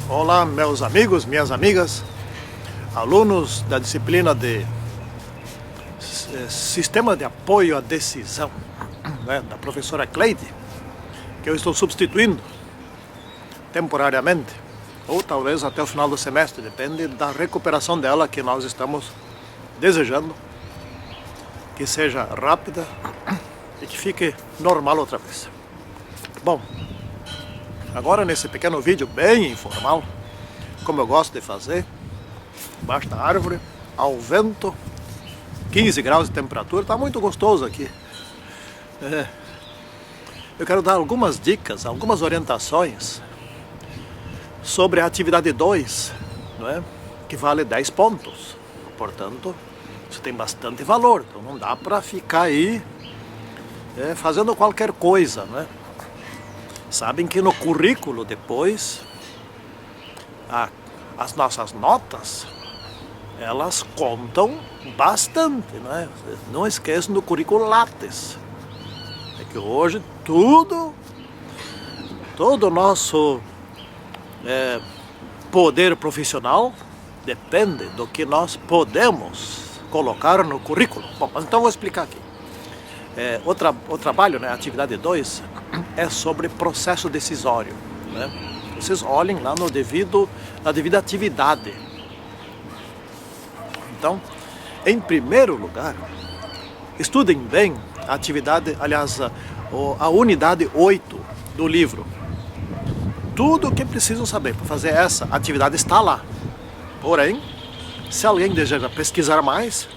Olá, meus amigos, minhas amigas, alunos da disciplina de Sistema de Apoio à Decisão, né, da professora Cleide, que eu estou substituindo temporariamente, ou talvez até o final do semestre, depende da recuperação dela, que nós estamos desejando que seja rápida e que fique normal outra vez. Bom, agora nesse pequeno vídeo bem informal, como eu gosto de fazer, embaixo da árvore, ao vento, 15 graus de temperatura, está muito gostoso aqui. Eu quero dar algumas dicas, algumas orientações sobre a atividade 2, não é? Que vale 10 pontos. Portanto, isso tem bastante valor, então não dá para ficar aí fazendo qualquer coisa, não é? Sabem que no currículo depois, as nossas notas, elas contam bastante, não é? Não esqueçam do currículo Lattes. É que hoje todo o nosso poder profissional depende do que nós podemos colocar no currículo. Bom, mas então eu vou explicar aqui. O trabalho, né, atividade 2, é sobre processo decisório, né? Vocês olhem lá na devida atividade. Então, em primeiro lugar, estudem bem a atividade, aliás, a unidade 8 do livro. Tudo o que precisam saber para fazer essa atividade está lá. Porém, se alguém deseja pesquisar mais,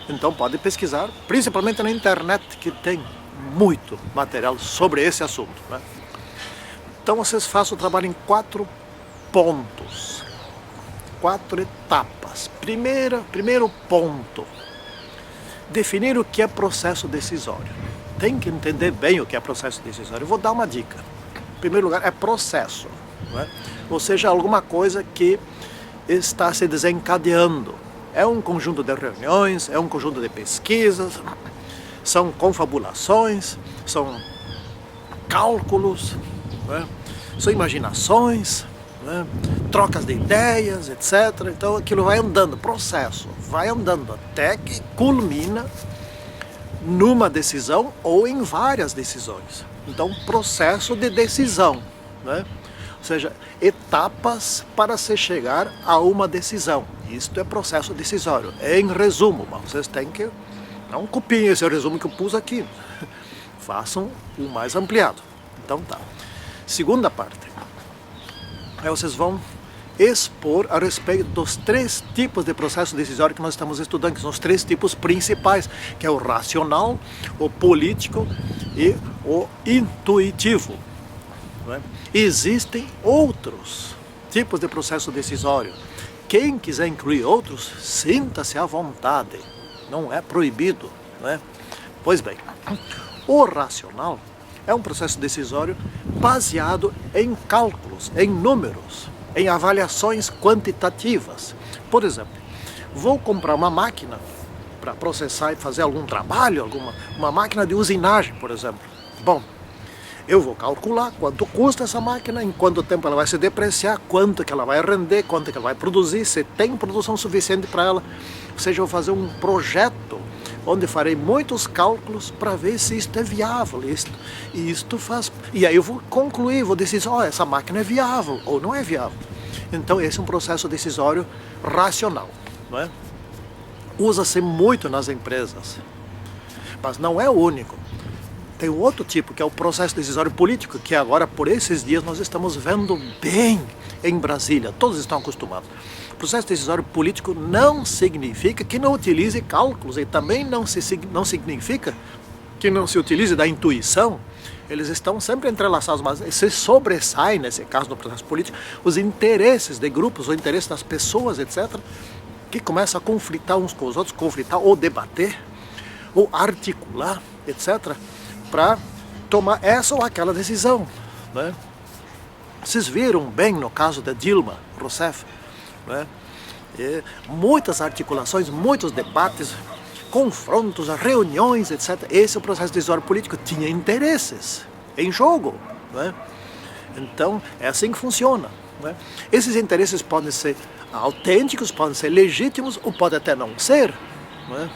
então pode pesquisar, principalmente na internet, que tem muito material sobre esse assunto, né? Então vocês façam o trabalho em 4 pontos, 4 etapas. Primeiro ponto, definir o que é processo decisório. Tem que entender bem o que é processo decisório. Eu vou dar uma dica. Em primeiro lugar, é processo, não é? Ou seja, alguma coisa que está se desencadeando. É um conjunto de reuniões, é um conjunto de pesquisas, são confabulações, são cálculos, né? São imaginações, né? Trocas de ideias, etc. Então aquilo vai andando, processo, vai andando até que culmina numa decisão ou em várias decisões. Então, processo de decisão, né? Ou seja, etapas para se chegar a uma decisão. Isto é processo decisório. Em resumo, mas vocês têm que... Não copiem esse resumo que eu pus aqui. Façam o mais ampliado. Então tá. Segunda parte. Aí vocês vão expor a respeito dos 3 tipos de processo decisório que nós estamos estudando, que são os 3 tipos principais, que é o racional, o político e o intuitivo. Não é? Existem outros tipos de processo decisório. Quem quiser incluir outros, sinta-se à vontade. Não é proibido, não é? Pois bem, o racional é um processo decisório baseado em cálculos, em números, em avaliações quantitativas. Por exemplo, vou comprar uma máquina para processar e fazer algum trabalho, uma máquina de usinagem, por exemplo. Bom, eu vou calcular quanto custa essa máquina, em quanto tempo ela vai se depreciar, quanto que ela vai render, quanto que ela vai produzir, se tem produção suficiente para ela. Ou seja, eu vou fazer um projeto onde farei muitos cálculos para ver se isto é viável. E aí eu vou concluir, vou decidir, essa máquina é viável ou não é viável. Então esse é um processo decisório racional, não é? Usa-se muito nas empresas, mas não é o único. Tem um outro tipo, que é o processo decisório político, que agora, por esses dias, nós estamos vendo bem em Brasília. Todos estão acostumados. O processo decisório político não significa que não utilize cálculos, e também não significa que não se utilize da intuição. Eles estão sempre entrelaçados, mas se sobressai, nesse caso, no processo político, os interesses de grupos, o interesse das pessoas, etc., que começam a conflitar uns com os outros, conflitar ou debater, ou articular, etc., para tomar essa ou aquela decisão, né? Vocês viram bem no caso da Dilma Rousseff, né? Muitas articulações, muitos debates, confrontos, reuniões, etc. Esse é o processo decisório político, tinha interesses em jogo, né? Então é assim que funciona. Né? Esses interesses podem ser autênticos, podem ser legítimos ou podem até não ser. Né?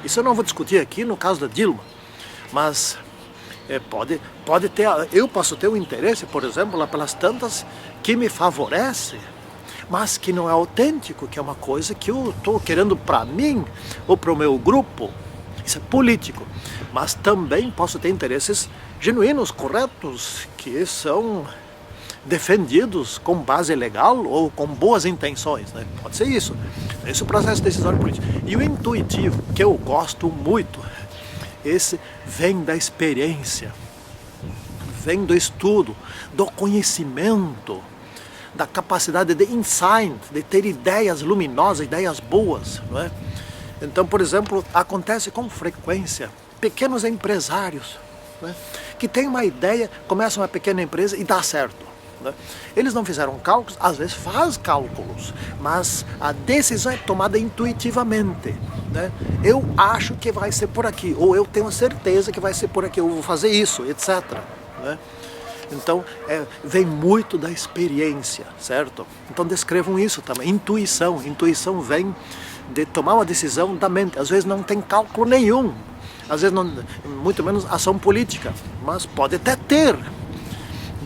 Isso eu não vou discutir aqui no caso da Dilma, mas pode ter, eu posso ter um interesse, por exemplo, lá pelas tantas que me favorece, mas que não é autêntico, que é uma coisa que eu estou querendo para mim ou para o meu grupo. Isso é político, mas também posso ter interesses genuínos, corretos, que são defendidos com base legal ou com boas intenções, né? Pode ser isso. Esse é o processo decisório político. E o intuitivo, que eu gosto muito, esse vem da experiência, vem do estudo, do conhecimento, da capacidade de insight, de ter ideias luminosas, ideias boas, não é? Então, por exemplo, acontece com frequência pequenos empresários, né, que têm uma ideia, começam uma pequena empresa e dá certo. Né? Eles não fizeram cálculos, às vezes faz cálculos, mas a decisão é tomada intuitivamente. Né? Eu acho que vai ser por aqui, ou eu tenho certeza que vai ser por aqui, eu vou fazer isso, etc. Né? Então, vem muito da experiência, certo? Então descrevam isso também, intuição. Intuição vem de tomar uma decisão da mente. Às vezes não tem cálculo nenhum, às vezes não, muito menos ação política, mas pode até ter.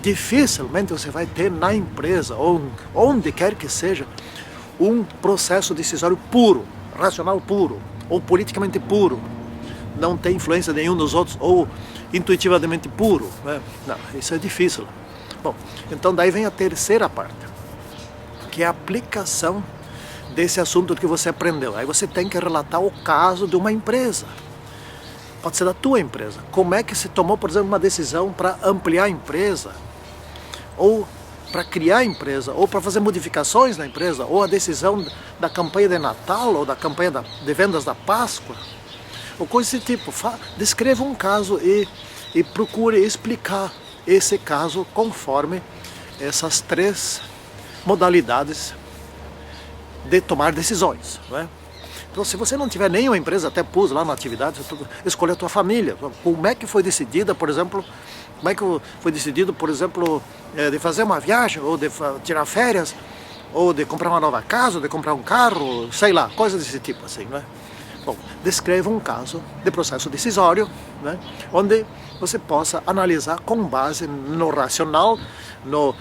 Dificilmente você vai ter na empresa, ou onde quer que seja, um processo decisório puro, racional puro, ou politicamente puro. Não tem influência nenhum nos outros, ou intuitivamente puro. Né? Não, isso é difícil. Bom, então daí vem a terceira parte, que é a aplicação desse assunto que você aprendeu. Aí você tem que relatar o caso de uma empresa. Pode ser da tua empresa. Como é que se tomou, por exemplo, uma decisão para ampliar a empresa, ou para criar a empresa, ou para fazer modificações na empresa, ou a decisão da campanha de Natal, ou da campanha de vendas da Páscoa, ou coisa desse tipo. Descreva um caso e procure explicar esse caso conforme essas três modalidades de tomar decisões, não é? Então, se você não tiver nenhuma empresa, até pus lá na atividade, escolha a tua família. Como é que foi decidida, por exemplo, como é que foi decidido, por exemplo, de fazer uma viagem, ou de tirar férias, ou de comprar uma nova casa, ou de comprar um carro, sei lá, coisas desse tipo assim, não é? Bom, descreva um caso de processo decisório, né, onde você possa analisar com base no racional, no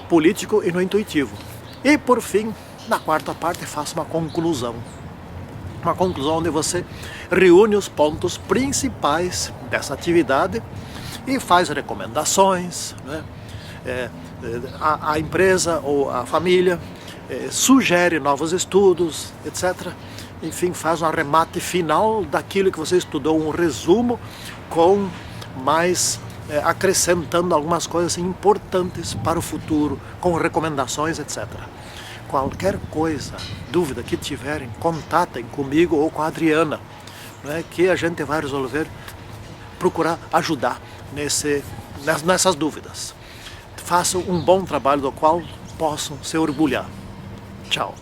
político e no intuitivo. E, por fim, na quarta parte, faça uma conclusão. Uma conclusão onde você reúne os pontos principais dessa atividade e faz recomendações, né? A empresa ou a família sugere novos estudos, etc. Enfim, faz um arremate final daquilo que você estudou, um resumo com mais acrescentando algumas coisas importantes para o futuro, com recomendações, etc. Qualquer coisa, dúvida que tiverem, contatem comigo ou com a Adriana, né, que a gente vai resolver, procurar ajudar nessas dúvidas. Façam um bom trabalho do qual possam se orgulhar. Tchau.